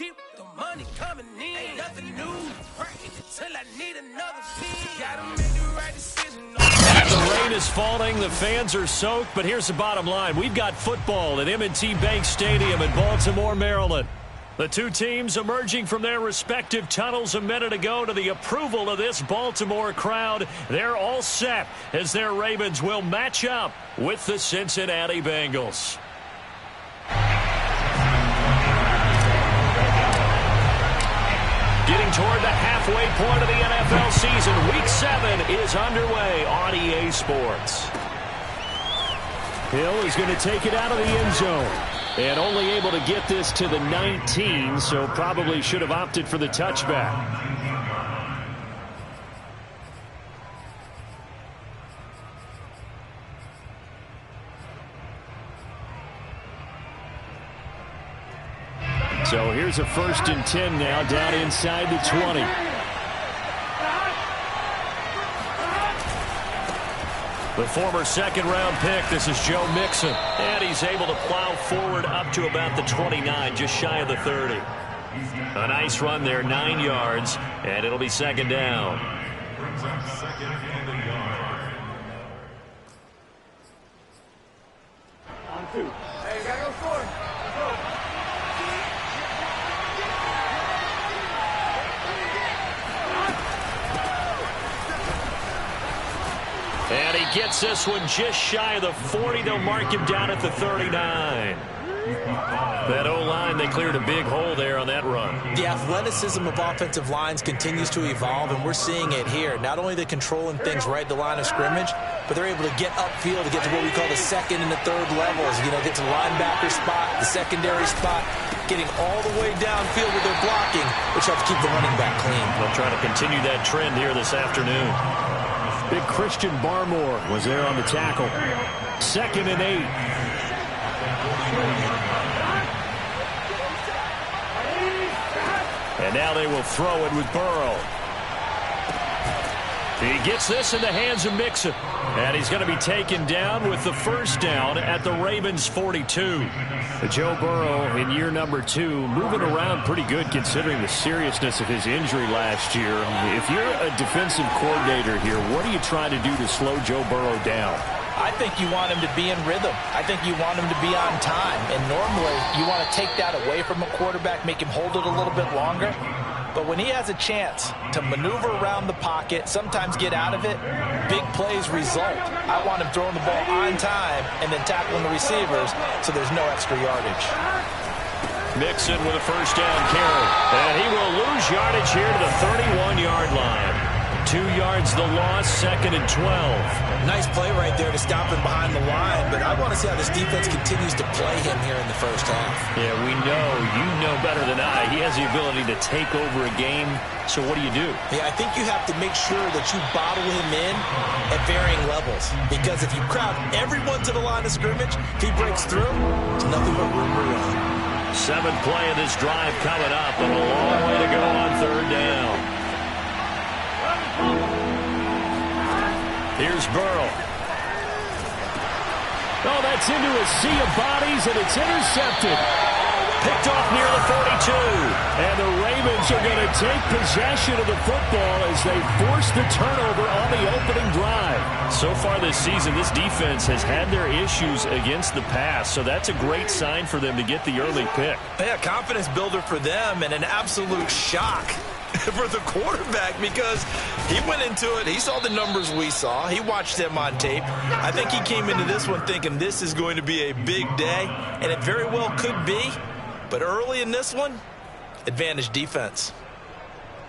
keep the money coming in. Ain't nothing new. Working until I need another fee. Gotta make the right decision. The rain is falling. The fans are soaked. But here's the bottom line. We've got football at M&T Bank Stadium in Baltimore, Maryland. The two teams emerging from their respective tunnels a minute ago to the approval of this Baltimore crowd. They're all set as their Ravens will match up with the Cincinnati Bengals. Getting toward the halfway point of the NFL season, Week 7 is underway on EA Sports. Hill is going to take it out of the end zone. And only able to get this to the 19, so probably should have opted for the touchback. So here's a 1st and 10 now, down inside the 20. The former second-round pick, this is Joe Mixon. And he's able to plow forward up to about the 29, just shy of the 30. A nice run there, 9 yards, and it'll be second down. On 2. Hey, gotta go for it. And he gets this one just shy of the 40. They'll mark him down at the 39. That O-line, they cleared a big hole there on that run. The athleticism of offensive lines continues to evolve, and we're seeing it here. Not only are they controlling things right at the line of scrimmage, but they're able to get upfield to get to what we call the second and the third levels. You know, get to the linebacker spot, the secondary spot, getting all the way downfield with their blocking, which helps keep the running back clean. They'll try to continue that trend here this afternoon. Big Christian Barmore was there on the tackle. 2nd and 8. And now they will throw it with Burrow. He gets this in the hands of Mixon. And he's going to be taken down with the first down at the Ravens 42. Joe Burrow in year number 2, moving around pretty good considering the seriousness of his injury last year. If you're a defensive coordinator here, what are you trying to do to slow Joe Burrow down? I think you want him to be in rhythm. I think you want him to be on time. And normally you want to take that away from a quarterback, make him hold it a little bit longer. But when he has a chance to maneuver around the pocket, sometimes get out of it, big plays result. I want him throwing the ball on time and then tackling the receivers so there's no extra yardage. Mixon with a first down carry. And he will lose yardage here to the 31-yard line. 2 yards the loss, 2nd and 12. Nice play right there to stop him behind the line, but I want to see how this defense continues to play him here in the first half. Yeah, we know, you know better than I, he has the ability to take over a game, so what do you do? Yeah, I think you have to make sure that you bottle him in at varying levels, because if you crowd everyone to the line of scrimmage, if he breaks through, it's nothing but room to run. 7th play of this drive coming up, and a long way to go on 3rd down. Here's Burrow. Oh, that's into a sea of bodies, and it's intercepted. Picked off near the 42. And the Ravens are going to take possession of the football as they force the turnover on the opening drive. So far this season, this defense has had their issues against the pass, so that's a great sign for them to get the early pick. Yeah, confidence builder for them and an absolute shock for the quarterback because he went into it. He saw the numbers we saw. He watched them on tape. I think he came into this one thinking this is going to be a big day, and it very well could be. But early in this one, advantage defense.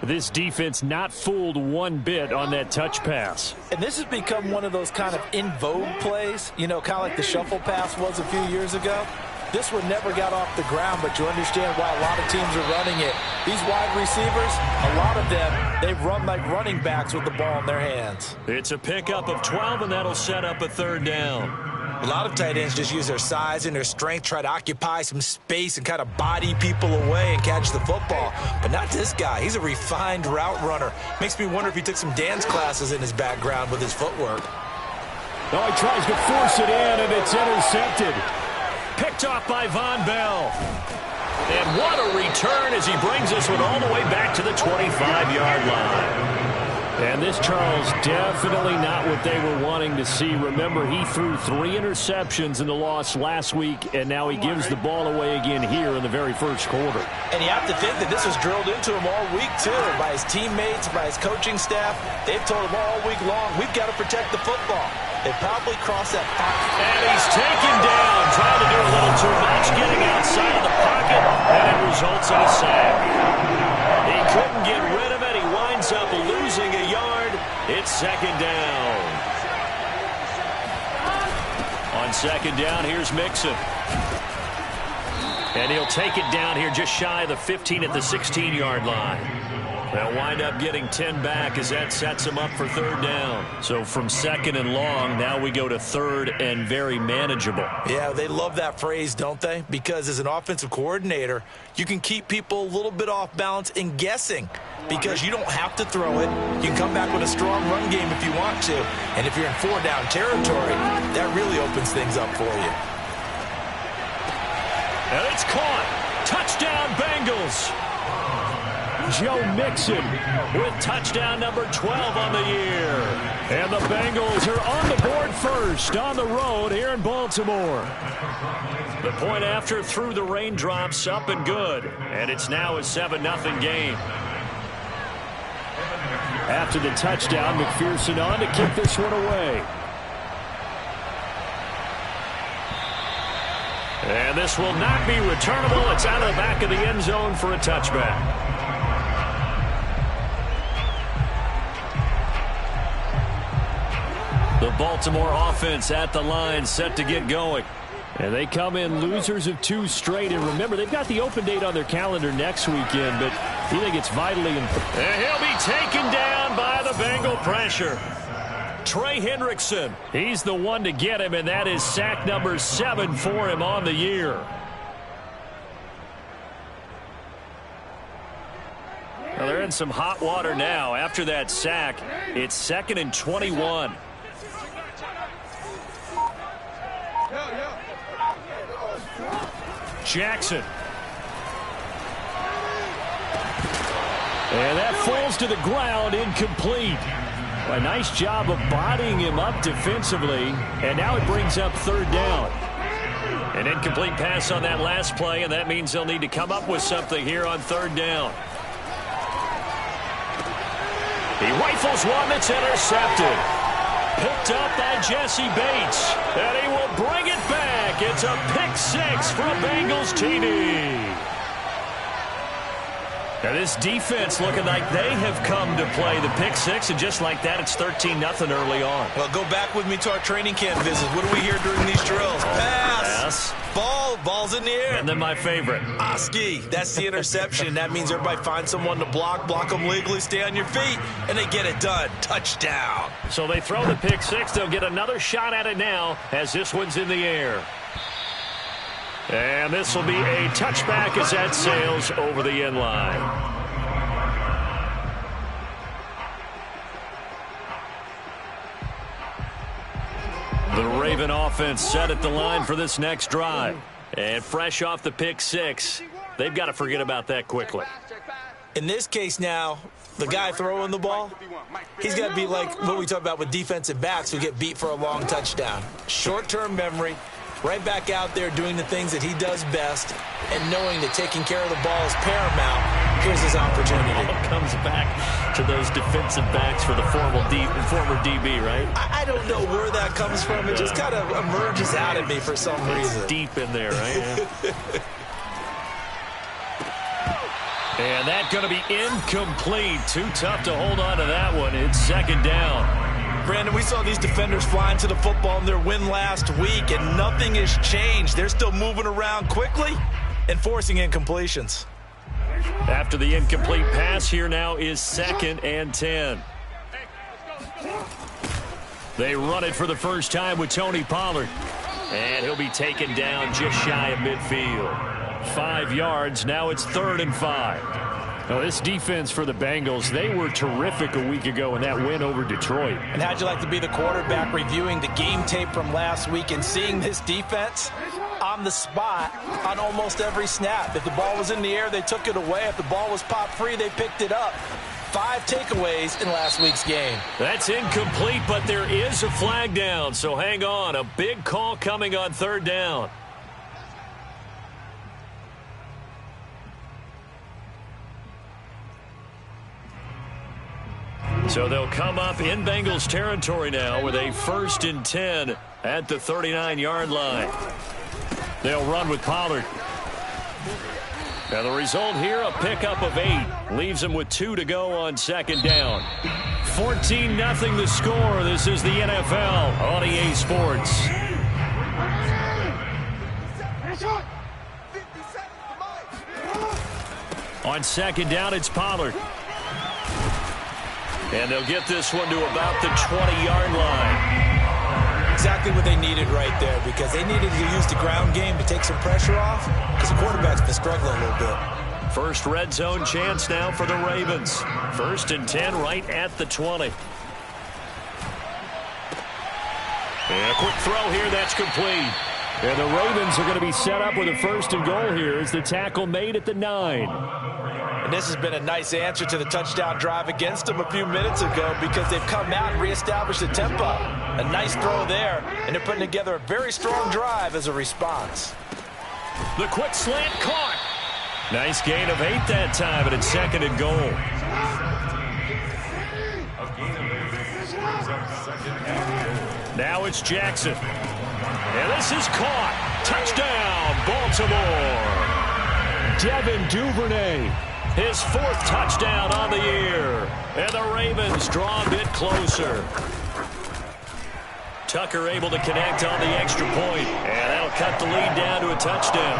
This defense not fooled one bit on that touch pass. And this has become one of those kind of in vogue plays, you know, kind of like the shuffle pass was a few years ago. This one never got off the ground, but you understand why a lot of teams are running it. These wide receivers, a lot of them, they run like running backs with the ball in their hands. It's a pickup of 12, and that'll set up a 3rd down. A lot of tight ends just use their size and their strength, try to occupy some space and kind of body people away and catch the football. But not this guy. He's a refined route runner. Makes me wonder if he took some dance classes in his background with his footwork. Oh, he tries to force it in, and it's intercepted. Picked off by Von Bell. And what a return as he brings this one all the way back to the 25-yard line. And this, Charles, definitely not what they were wanting to see. Remember, he threw 3 interceptions in the loss last week, and now he gives the ball away again here in the very first quarter. And you have to think that this was drilled into him all week, too, by his teammates, by his coaching staff. They've told him all week long, we've got to protect the football. They probably crossed that pocket. And he's taken down, trying to do a little too much, getting outside of the pocket, and it results in a sack. He couldn't get rid of it. He winds up losing a yard. It's second down. On second down, here's Mixon. And he'll take it down here just shy of the 15 at the 16-yard line. They'll wind up getting 10 back as that sets them up for third down. So from second and long, now we go to third and very manageable. Yeah, they love that phrase, don't they? Because as an offensive coordinator, you can keep people a little bit off balance and guessing because you don't have to throw it. You can come back with a strong run game if you want to. And if you're in 4-down territory, that really opens things up for you. And it's caught. Touchdown, Bengals. Joe Mixon with touchdown number 12 on the year. And the Bengals are on the board first on the road here in Baltimore. The point after through the raindrops up and good. And it's now a 7-0 game. After the touchdown, McPherson on to kick this one away. And this will not be returnable. It's out of the back of the end zone for a touchback. The Baltimore offense at the line, set to get going. And they come in losers of 2 straight. And remember, they've got the open date on their calendar next weekend, but you think it's vitally important. And he'll be taken down by the Bengal pressure. Trey Hendrickson, he's the one to get him, and that is sack number 7 for him on the year. Well, they're in some hot water now. After that sack, it's 2nd and 21. Jackson. And that falls to the ground, incomplete. A nice job of bodying him up defensively, and now it brings up third down. An incomplete pass on that last play, and that means they'll need to come up with something here on third down. He rifles one that's intercepted. Picked up by Jesse Bates, and he will bring it back. It's a pick 6 for a Bengals TD. Now this defense looking like they have come to play the pick 6, and just like that, it's 13-0 early on. Well, go back with me to our training camp visits. What do we hear during these drills? Pass. Ball's in the air. And then my favorite. Oski, that's the interception. That means everybody finds someone to block them legally, stay on your feet, and they get it done. Touchdown. So they throw the pick 6. They'll get another shot at it now as this one's in the air. And this will be a touchback as that sails over the end line. The Raven offense set at the line for this next drive. And fresh off the pick 6, they've got to forget about that quickly. In this case now, the guy throwing the ball, he's got to be like what we talk about with defensive backs who get beat for a long touchdown. Short-term memory. Right back out there doing the things that he does best and knowing that taking care of the ball is paramount. Here's his opportunity. It comes back to those defensive backs for the former DB, right? I don't know where that comes from. It just kind of emerges out of me for some reason. Deep in there, right? And that's going to be incomplete. Too tough to hold on to that one. It's second down. Brandon, we saw these defenders flying to the football in their win last week, and nothing has changed. They're still moving around quickly and forcing incompletions. After the incomplete pass, here now is 2nd and 10. They run it for the first time with Tony Pollard. And he'll be taken down just shy of midfield. 5 yards, now it's 3rd and 5. Now, this defense for the Bengals, they were terrific a week ago in that win over Detroit. And how'd you like to be the quarterback reviewing the game tape from last week and seeing this defense? on the spot on almost every snap. If the ball was in the air, they took it away. If the ball was popped free, they picked it up. 5 takeaways in last week's game. That's incomplete, but there is a flag down, so hang on. A big call coming on 3rd down. So they'll come up in Bengals territory now with a 1st and 10 at the 39-yard line. They'll run with Pollard. Now the result here, a pickup of 8. Leaves them with 2 to go on 2nd down. 14-0 the score. This is the NFL on EA Sports. On 2nd down, it's Pollard. And they'll get this one to about the 20-yard line. Exactly what they needed right there, because they needed to use the ground game to take some pressure off, because the quarterback's been struggling a little bit. First red zone chance now for the Ravens. 1st and 10 right at the 20. And a quick throw here, that's complete. And the Ravens are going to be set up with a 1st and goal here as the tackle made at the 9. And this has been a nice answer to the touchdown drive against them a few minutes ago, because they've come out and reestablished the tempo. A nice throw there, and they're putting together a very strong drive as a response. The quick slant caught. Nice gain of 8 that time, and it's 2nd and goal. Now it's Jackson. And this is caught. Touchdown, Baltimore. Devin Duvernay. His 4th touchdown on the year. And the Ravens draw a bit closer. Tucker able to connect on the extra point. And that'll cut the lead down to a touchdown.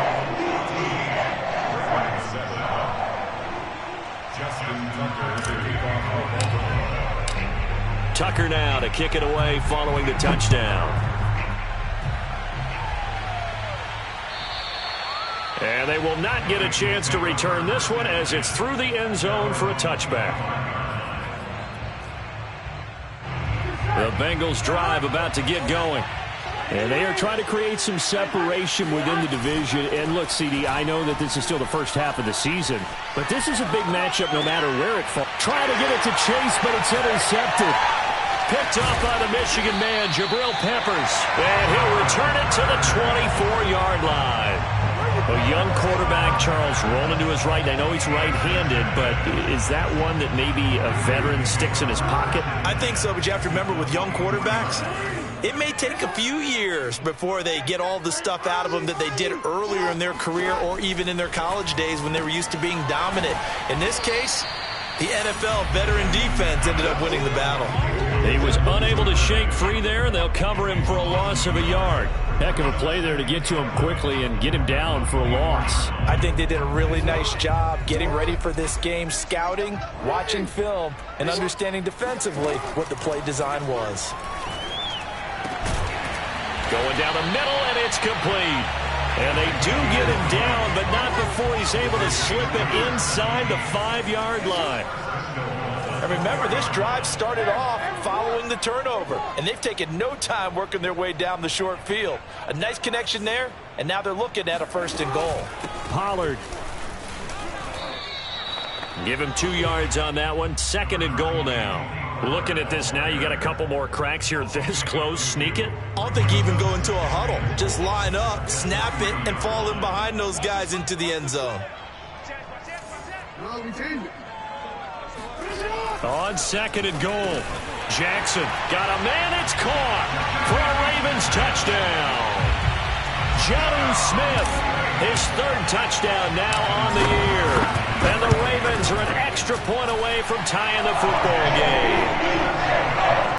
Tucker now to kick it away following the touchdown. And they will not get a chance to return this one as it's through the end zone for a touchback. The Bengals drive about to get going. And they are trying to create some separation within the division. And look, CD, I know that this is still the first half of the season, but this is a big matchup no matter where it falls. Trying to get it to Chase, but it's intercepted. Picked up by the Michigan man, Jabril Peppers. And he'll return it to the 24-yard line. A young quarterback, Charles, rolling to his right. I know he's right-handed, but is that one that maybe a veteran sticks in his pocket? I think so, but you have to remember with young quarterbacks, it may take a few years before they get all the stuff out of them that they did earlier in their career or even in their college days when they were used to being dominant. In this case, the NFL veteran defense ended up winning the battle. He was unable to shake free there, and they'll cover him for a loss of a yard. Heck of a play there to get to him quickly and get him down for a loss. I think they did a really nice job getting ready for this game, scouting, watching film, and understanding defensively what the play design was. Going down the middle, and it's complete. And they do get him down, but not before he's able to slip it inside the 5-yard line. And remember, this drive started off following the turnover, and they've taken no time working their way down the short field. A nice connection there, and now they're looking at a 1st and goal. Pollard. Give him 2 yards on that one. 2nd and goal now. Looking at this now, you got a couple more cracks here this close. Sneak it. I don't think you even go into a huddle. Just line up, snap it, and fall in behind those guys into the end zone. On 2nd and goal. Jackson got a man. It's caught for a Ravens touchdown. Jonnu Smith, his 3rd touchdown now on the year. And the Ravens are an extra point away from tying the football game.